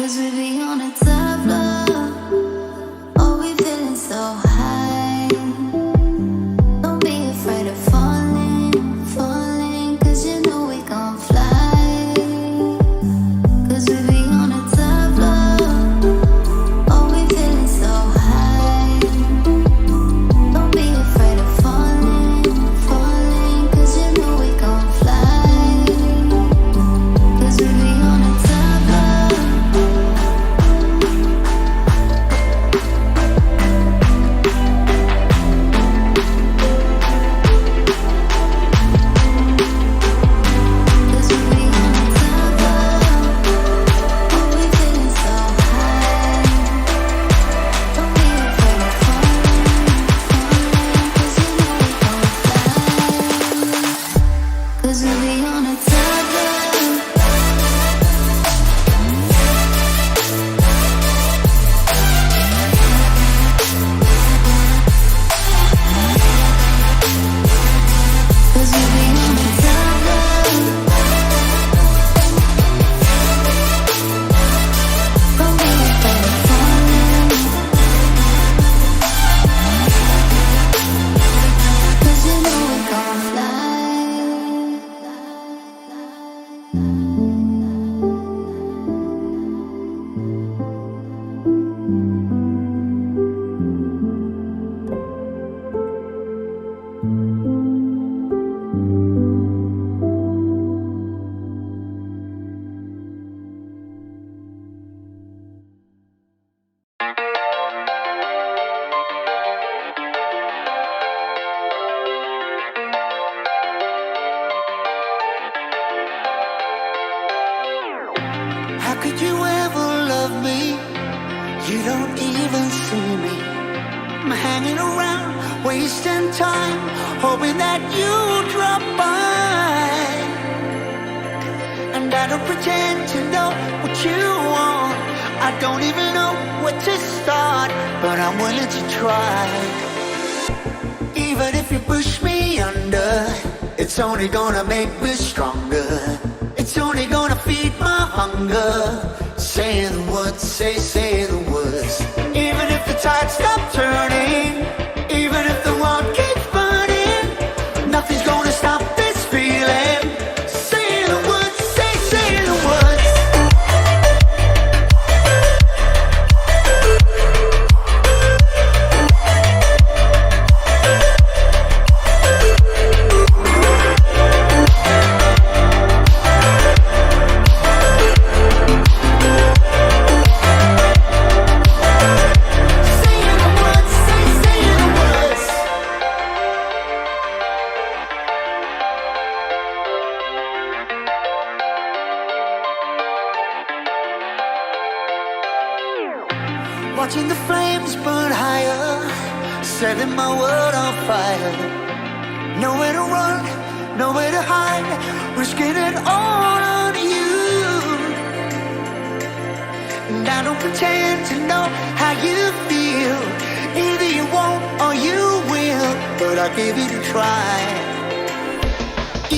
'Cause we be on a top floor. Oh, we feeling so high. Don't be afraid of falling, falling. 'Cause you know we gon' fly. 'Cause we be on a top floor. Oh, we feeling so high. Don't be afraid of falling, falling. 'Cause you know we gon' fly. 'Cause we be on a top floor. How could you ever love me? You don't even see me. I'm hanging around, wasting time, hoping that you drop by. And I don't pretend to know what you want. I don't even know where to start, but I'm willing to try. Even if you push me under, it's only gonna make me stronger. It's only gonna feed my hunger. Say the words, say the words. Even if the tide stops turning, even if the world keeps burning, nothing's gonna stop this feeling. Say the words, say the words. Watching the flames burn higher, setting my world on fire. Nowhere to run, nowhere to hide, risking it all on you. And I don't pretend to know how you feel. Either you won't or you will, but I'll give it a try.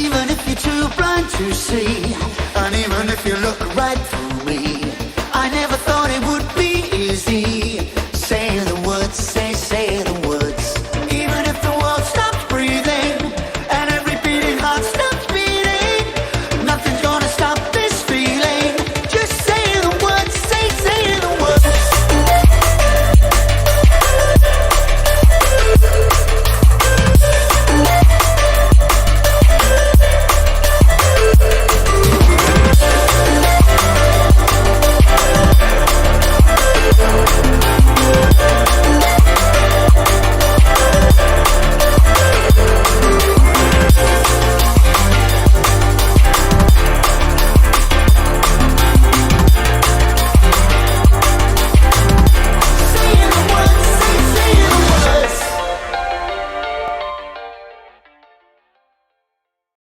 Even if you're too blind to see,